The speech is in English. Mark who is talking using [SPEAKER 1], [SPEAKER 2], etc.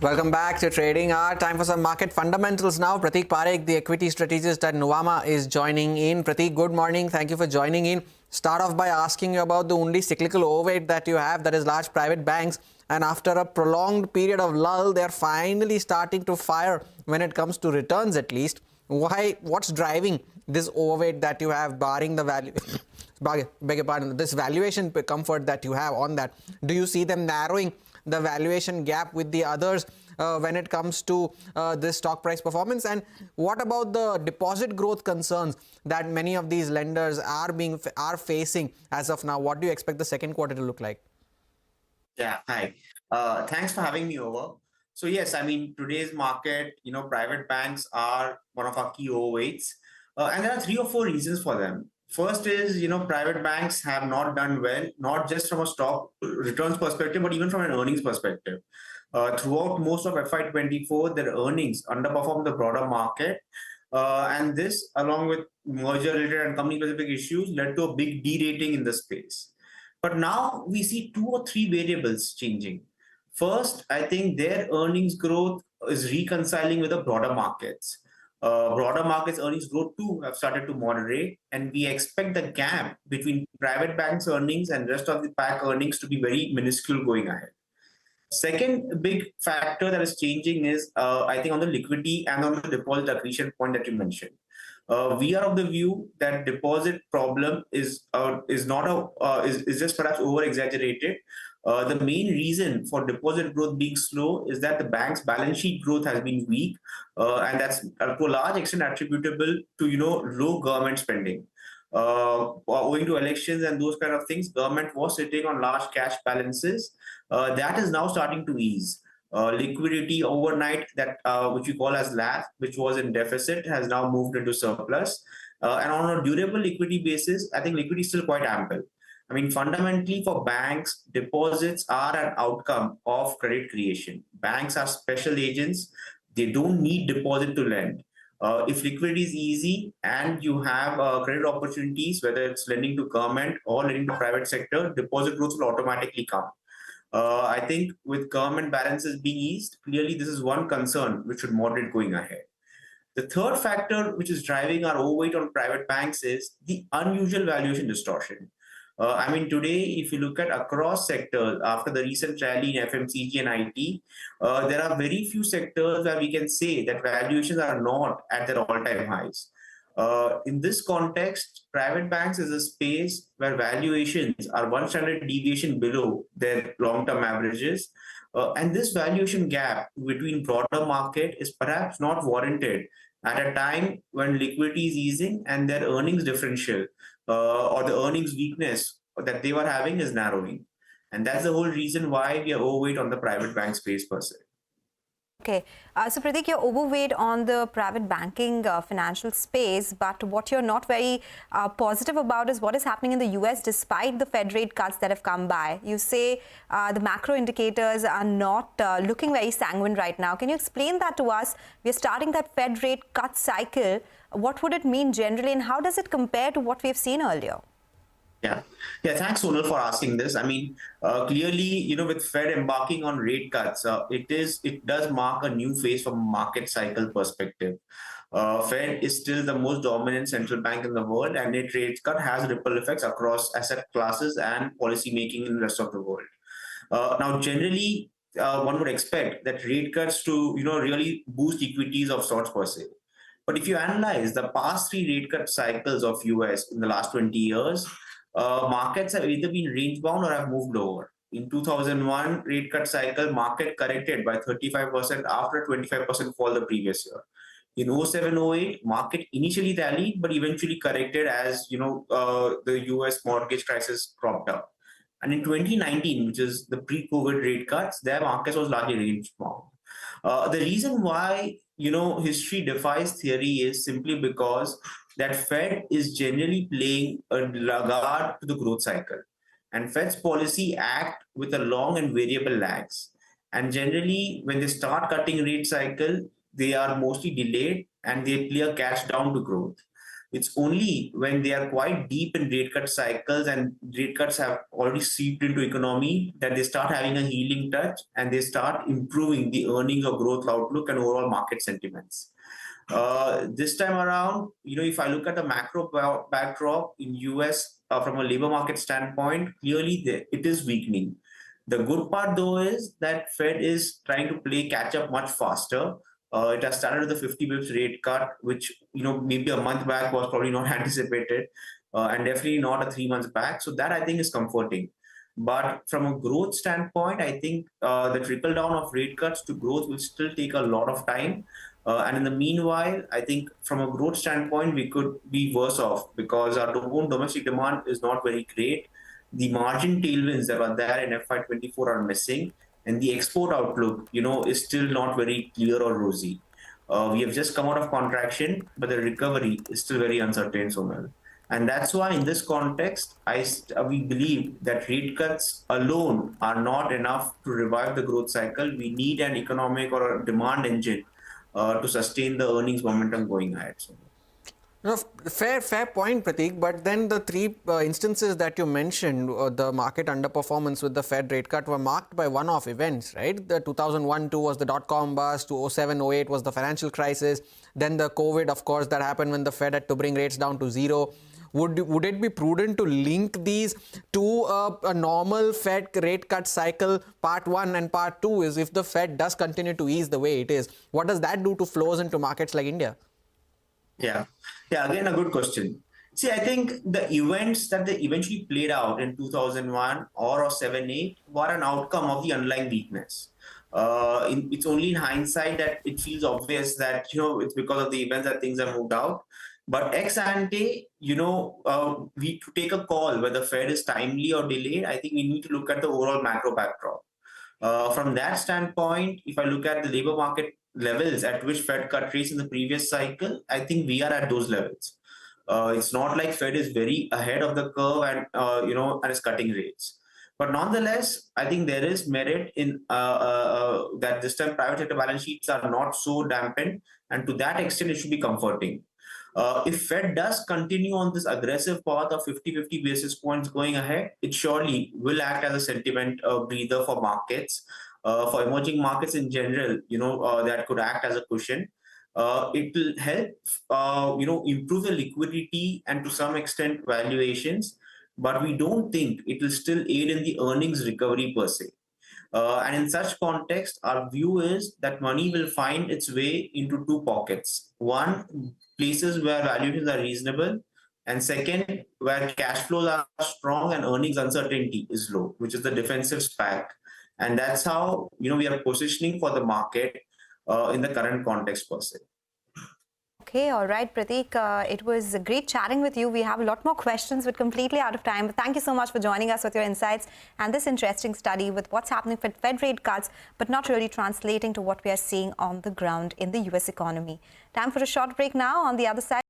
[SPEAKER 1] Welcome back to Trading Hour. Time for some market fundamentals now. Prateek Parekh, the equity strategist at Nuvama, is joining in. Prateek, good morning. Thank you for joining in. Start off by asking you about the only cyclical overweight that you have, that is large private banks. And after a prolonged period of lull, they're finally starting to fire when it comes to returns, at least. Why? What's driving this overweight that you have, barring the value? Beg your pardon, this valuation comfort that you have on that? Do you see them narrowing the valuation gap with the others when it comes to this stock price performance? And what about the deposit growth concerns that many of these lenders are facing as of now? What do you expect the second quarter to look like?
[SPEAKER 2] Yeah, hi. Thanks for having me over. So yes, I mean, today's market, private banks are one of our key overweights. And there are 3 or 4 reasons for them. First is, private banks have not done well, not just from a stock returns perspective, but even from an earnings perspective. Throughout most of FY24, their earnings underperformed the broader market. And this, along with merger-related and company-specific issues, led to a big derating in the space. But now we see 2 or 3 variables changing. First, I think their earnings growth is reconciling with the broader markets. Broader markets earnings growth too have started to moderate, and we expect the gap between private banks earnings and rest of the pack earnings to be very minuscule going ahead. Second big factor that is changing is, I think, on the liquidity and on the deposit accretion point that you mentioned. We are of the view that deposit problem is just perhaps over exaggerated. The main reason for deposit growth being slow is that the bank's balance sheet growth has been weak, and that's to a large extent attributable to low government spending. Owing to elections and those kind of things, government was sitting on large cash balances. That is now starting to ease. Liquidity overnight, that which we call as LAF, which was in deficit, has now moved into surplus. And on a durable liquidity basis, I think liquidity is still quite ample. I mean, fundamentally for banks, deposits are an outcome of credit creation. Banks are special agents. They don't need deposit to lend. If liquidity is easy and you have credit opportunities, whether it's lending to government or lending to private sector, deposit growth will automatically come. I think with government balances being eased, clearly this is one concern which should moderate going ahead. The third factor which is driving our overweight on private banks is the unusual valuation distortion. I mean, today, if you look at across sectors, after the recent rally in FMCG and IT, there are very few sectors where we can say that valuations are not at their all-time highs. In this context, private banks is a space where valuations are one standard deviation below their long-term averages. And this valuation gap between broader market is perhaps not warranted at a time when liquidity is easing and their earnings differential or the earnings weakness that they were having is narrowing. And that's the whole reason why we are overweight on the private bank space per se.
[SPEAKER 3] Okay, so Prateek, you're overweight on the private banking financial space, but what you're not very positive about is what is happening in the US despite the Fed rate cuts that have come by. You say the macro indicators are not looking very sanguine right now. Can you explain that to us? We're starting that Fed rate cut cycle. What would it mean generally, and how does it compare to what we've seen earlier?
[SPEAKER 2] Yeah. Thanks, Sonal, for asking this. I mean, clearly, with Fed embarking on rate cuts, it does mark a new phase from a market cycle perspective. Fed is still the most dominant central bank in the world, and its rate cut has ripple effects across asset classes and policy making in the rest of the world. Now, generally, one would expect that rate cuts to, really boost equities of sorts per se. But if you analyze the past 3 rate cut cycles of US in the last 20 years, markets have either been range bound or have moved lower. In 2001 rate cut cycle, market corrected by 35% after a 25% fall the previous year. In 07-08, market initially rallied but eventually corrected as the US mortgage crisis cropped up. And in 2019, which is the pre-COVID rate cuts, their market was largely range bound. The reason why history defies theory is simply because that Fed is generally playing a laggard to the growth cycle, and Fed's policy act with a long and variable lags. And generally, when they start cutting rate cycle, they are mostly delayed and they clear cash down to growth. It's only when they are quite deep in rate cut cycles and rate cuts have already seeped into economy that they start having a healing touch and they start improving the earnings or growth outlook and overall market sentiments. This time around, if I look at the macro backdrop in US from a labor market standpoint, clearly it is weakening. The good part, though, is that Fed is trying to play catch up much faster. It has started with a 50 bips rate cut, which maybe a month back was probably not anticipated, and definitely not a 3 months back. So that I think is comforting. But from a growth standpoint, I think the trickle down of rate cuts to growth will still take a lot of time. And in the meanwhile, I think from a growth standpoint, we could be worse off because our own domestic demand is not very great. The margin tailwinds that were there in FY24 are missing, and the export outlook, is still not very clear or rosy. We have just come out of contraction, but the recovery is still very uncertain, Sonal. And that's why in this context, we believe that rate cuts alone are not enough to revive the growth cycle. We need an economic or a demand engine to sustain the earnings momentum going ahead.
[SPEAKER 1] No, fair point, Prateek. But then the three instances that you mentioned, the market underperformance with the Fed rate cut were marked by one-off events, right? The 2001-2 was the dot-com bust, 2007-08 was the financial crisis. Then the COVID, of course, that happened when the Fed had to bring rates down to zero. Would it be prudent to link these to a normal Fed rate cut cycle? Part one and part two is if the Fed does continue to ease the way it is, what does that do to flows into markets like India?
[SPEAKER 2] Yeah, again, a good question. See, I think the events that they eventually played out in 2001 or 7-8 were an outcome of the underlying weakness. It's only in hindsight that it feels obvious that, it's because of the events that things have moved out. But ex ante, we to take a call whether Fed is timely or delayed, I think we need to look at the overall macro backdrop. From that standpoint, if I look at the labor market levels at which Fed cut rates in the previous cycle, I think we are at those levels. It's not like Fed is very ahead of the curve and and is cutting rates. But nonetheless, I think there is merit in that this time private sector balance sheets are not so dampened, and to that extent, it should be comforting. If Fed does continue on this aggressive path of 50-50 basis points going ahead, it surely will act as a sentiment breather for markets, for emerging markets in general, that could act as a cushion. It will help, improve the liquidity and to some extent valuations, but we don't think it will still aid in the earnings recovery per se. And in such context, our view is that money will find its way into two pockets. One, places where valuations are reasonable, and second, where cash flows are strong and earnings uncertainty is low, which is the defensive SPAC. And that's how we are positioning for the market in the current context per se.
[SPEAKER 3] Okay, all right, Prateek. It was great chatting with you. We have a lot more questions, but completely out of time. But thank you so much for joining us with your insights and this interesting study with what's happening with Fed rate cuts, but not really translating to what we are seeing on the ground in the US economy. Time for a short break now. On the other side,